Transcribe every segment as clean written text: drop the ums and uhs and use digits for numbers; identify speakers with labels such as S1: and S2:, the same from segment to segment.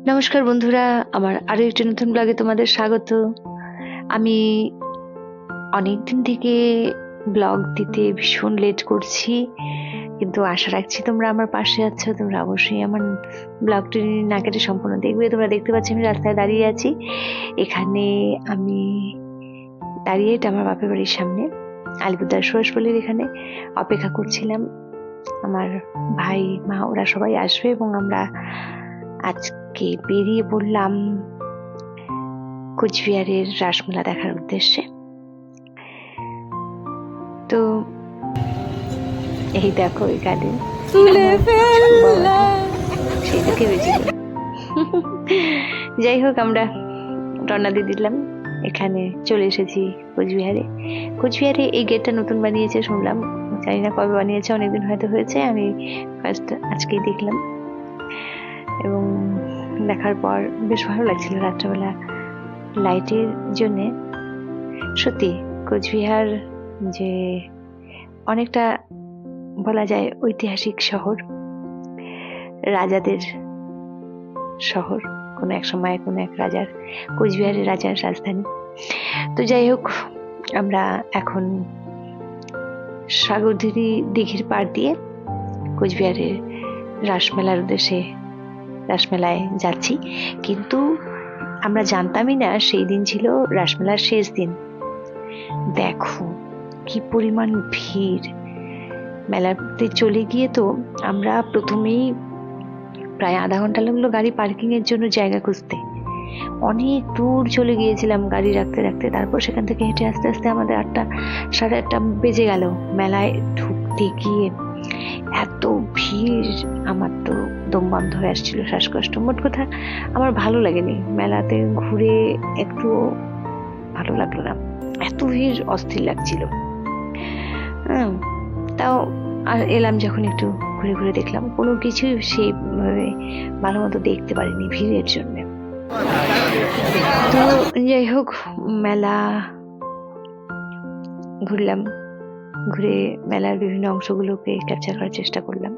S1: নমস্কার বন্ধুরা, আমার আরো একটি নতুন ব্লগে তোমাদের স্বাগত। আমি অনেকদিন থেকে ব্লগ দিতে ভীষণ লেট করছি, কিন্তু আশা রাখছি তোমরা আমার পাশে আছো। তোমরা অবশ্যই আমার ব্লগটি না কেটে সম্পূর্ণ দেখবে। তোমরা দেখতে পাচ্ছ আমি রাস্তায় দাঁড়িয়ে আছি। এখানে আমি দাঁড়িয়ে এটা আমার বাপের বাড়ির সামনে আলিপুরদার সুভাষপল্লির এখানে অপেক্ষা করছিলাম। আমার ভাই মা ওরা সবাই আসবে এবং আমরা আজকে বেরিয়ে পড়লাম কোচবিহারের রাসমেলা দেখার উদ্দেশ্যে। তো এই দেখো এখানে সেই দিকে বেঁচে যাই হোক, আমরা রওনা দিয়ে দিলাম। এখানে চলে এসেছি কোচবিহারে এই গেটটা নতুন বানিয়েছে শুনলাম, জানি না কবে বানিয়েছে, অনেকদিন হয়তো হয়েছে। আমি ফার্স্ট আজকেই দেখলাম এবং দেখার পর বেশ ভালো লাগছিল রাত্রেবেলা লাইটের জন্যে। সত্যি কোচবিহার যে অনেকটা বলা যায় ঐতিহাসিক শহর, রাজাদের শহর, কোনো এক সময় কোনো এক রাজার, কোচবিহারের রাজার রাজধানী। তো যাই হোক, আমরা এখন সাগরদিঘি দিঘির পাড় দিয়ে কোচবিহারের রাসমেলার উদ্দেশ্যে রাসমেলায় যাচ্ছি। কিন্তু আমরা জানতামই না সেই দিন ছিল রাসমেলার শেষ দিন। দেখো কি পরিমাণ ভিড়। মেলাতে চলে গিয়ে তো আমরা প্রথমেই প্রায় আধা ঘন্টা লাগলো গাড়ি পার্কিং এর জন্য জায়গা খুঁজতে। অনেক দূর চলে গিয়েছিলাম গাড়ি রাখতে রাখতে। তারপর সেখান থেকে হেঁটে আস্তে আস্তে আমাদের 8টা সাড়ে 8টা বেজে গেল মেলায় ঢুকতে গিয়ে। এত ভিড়, আমার তো দম বন্ধ হয়ে আসছিল, শ্বাসকষ্ট। মোট কথা আমার ভালো লাগেনি, মেলাতে ঘুরে একটু ভালো লাগলো না, এত ভিড়, অস্থির লাগছিল। তাও আর এলাম যখন একটু ঘুরে ঘুরে দেখলাম, কোনো কিছুই সেই ভালো মতো দেখতে পারিনি ভিড়ের জন্য। তো যাই হোক, মেলা ঘুরলাম, ঘুরে মেলার বিভিন্ন অংশগুলোকে ক্যাপচার করার চেষ্টা করলাম।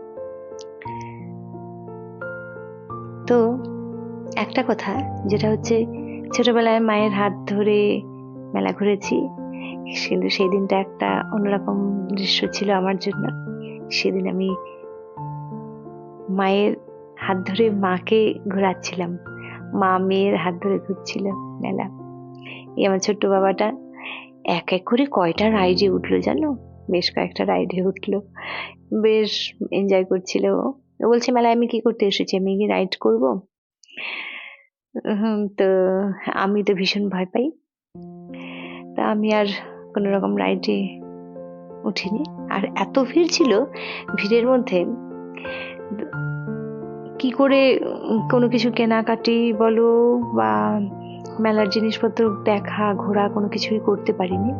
S1: তো একটা কথা যেটা হচ্ছে, ছোটবেলায় মায়ের হাত ধরে মেলা ঘুরেছি, কিন্তু সেই দিনটা একটা অন্যরকম দৃশ্য ছিল আমার জন্য। সেদিন আমি মায়ের হাত ধরে মাকে ঘোরাচ্ছিলাম, মা মেয়ের হাত ধরে ঘুরছিল মেলা। এই আমার ছোট্ট বাবাটা এক এক করে কয়টা রাইডে উঠলো জানো, বেশ কয়েকটা রাইডে উঠলো, বেশ এনজয় করছিল। ও বলছে মেলায় আমি কি করতে এসেছি, আমি কি রাইড করবো? তো আমি তো ভীষণ ভয় পাই, তা আমি আর কোনো রকম রাইডে উঠিনি। আর এত ভিড় ছিল, ভিড়ের মধ্যে কি করে কোনো কিছু কেনাকাটি বলো বা মেলার জিনিসপত্র দেখা ঘোরা কোনো কিছুই করতে পারিনি।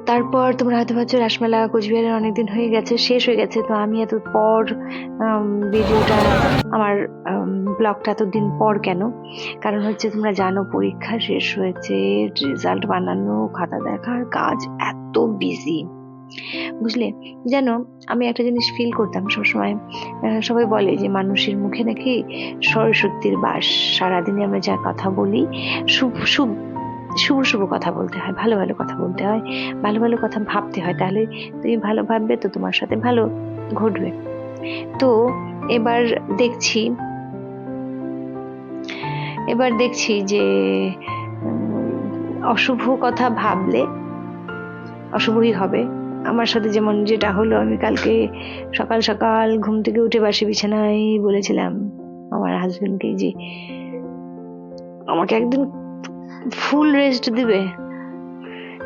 S1: তারপর তোমরা হয়তো ভাবছো রাসমেলা কোচবিহারের অনেকদিন হয়ে গেছে, শেষ হয়ে গেছে, তো আমি এত পর ভিডিওটা, আমার ব্লগটা এতদিন পর কেন? কারণ হচ্ছে তোমরা জানো পরীক্ষা শেষ হয়েছে, রেজাল্ট বানানো, খাতা দেখার কাজ, এত বিজি, বুঝলে? জানো, আমি একটা জিনিস ফিল করতাম সবসময়, সবাই বলে যে মানুষের মুখে নাকি সরস্বতীর বাস, সারাদিনে আমরা যা কথা বলি শুভ শুভ শুভ শুভ কথা বলতে হয়, ভালো ভালো কথা বলতে হয়, ভালো ভালো কথা ভাবতে হয়, তাহলে তুমি ভালো ভাববে তো তোমার সাথে ভালো ঘটবে। তো এবার দেখছি যে অশুভ কথা ভাবলে অশুভই হবে। আমার সাথে যেমন যেটা হলো, আমি কালকে সকাল সকাল ঘুম থেকে উঠে বাসি বিছানায় বলেছিলাম আমার হাজবেন্ডকে যে আমাকে একদিন ফুল রেস্ট দিবে।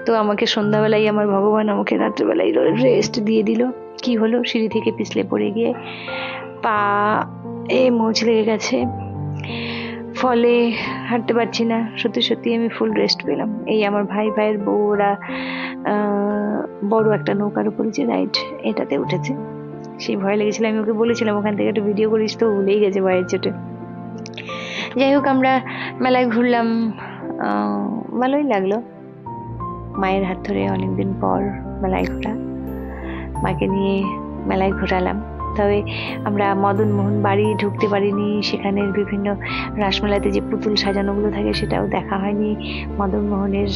S1: তো আমাকে সন্ধ্যাবেলায় আমার ভগবান আমাকে রাত্রেবেলায় রেস্ট দিয়ে দিল। কি হলো, সিঁড়ি থেকে পিছলে পড়ে গিয়ে পা মোচ লেগে গেছে, ফলে হাঁটতে পারছি না। সত্যি সত্যি আমি ফুল রেস্ট পেলাম। এই আমার ভাইয়ের বউ ওরা বড় একটা নৌকার উপরে যে রাইড, এটাতে উঠেছে, সেই ভয় লেগেছিল। আমি ওকে বলেছিলাম ওখান থেকে একটা ভিডিও করিস, তো ভুলেই গেছে ভয়ের চোটে। যাই হোক, আমরা মেলায় ঘুরলাম, ভালোই লাগলো। মায়ের হাত ধরে অনেকদিন পর মেলায় ঘোরা, মাকে নিয়ে মেলায় ঘোরালাম। তবে আমরা মদনমোহন বাড়ি ঢুকতে পারিনি, সেখানের বিভিন্ন রাসমেলাতে যে পুতুল সাজানোগুলো থাকে সেটাও দেখা হয়নি, মদনমোহনের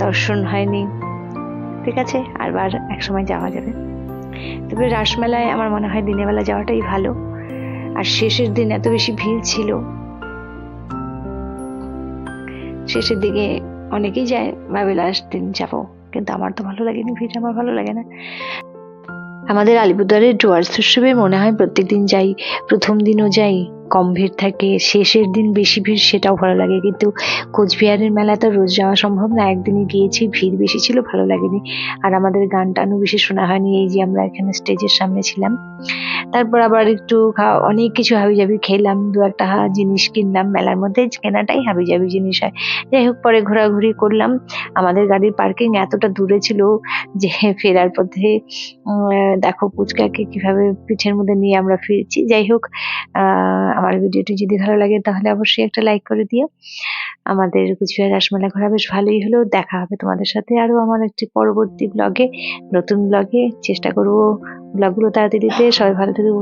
S1: দর্শন হয়নি। ঠিক আছে, আরবার একসময় যাওয়া যাবে। তবে রাসমেলায় আমার মনে হয় দিনের বেলা যাওয়াটাই ভালো। আর শেষের দিন এত বেশি ভিড় ছিল, শেষের দিকে অনেকেই যায়, ভাবে লাস্ট দিন যাবো, কিন্তু আমার তো ভালো লাগেনি, ভিড় আমার ভালো লাগে না। আমাদের আলিপুরদুয়ারের ডুয়ার্স উৎসবে মনে হয় প্রত্যেকদিন যাই, প্রথম দিনও যাই, কম ভিড় থাকে, শেষের দিন বেশি ভিড়, সেটাও ভালো লাগে। কিন্তু কোচবিহারের মেলা তো রোজ যাওয়া সম্ভব না, একদিনই গিয়েছি, ভিড় বেশি ছিল, ভালো লাগেনি। আর আমাদের গান টানও বেশি শোনা হয়নি, এই যে আমরা এখানে স্টেজের সামনে ছিলাম। তারপর আবার একটু অনেক কিছু হাবিজাবি খেলাম, দু একটা জিনিস কিনলাম, মেলার মধ্যে কেনাটাই হাবিজাবি জিনিস হয়। যাই হোক, পরে ঘোরাঘুরি করলাম। আমাদের গাড়ির পার্কিং এতটা দূরে ছিল যে ফেরার পথে দেখো পুচকাকে কিভাবে পিঠের মধ্যে নিয়ে আমরা ফিরছি। যাই হোক, আমার ভিডিওটি যদি ভালো লাগে তাহলে অবশ্যই একটা লাইক করে দিও। আমাদের কুচবিহার রাসমেলা ঘোরা বেশ ভালোই হলো। দেখা হবে তোমাদের সাথে আরো আমার একটি পরবর্তী ব্লগে, নতুন ব্লগে। চেষ্টা করবো ব্লগগুলো তাড়াতাড়ি দিতে। সবাই ভালো থেকো,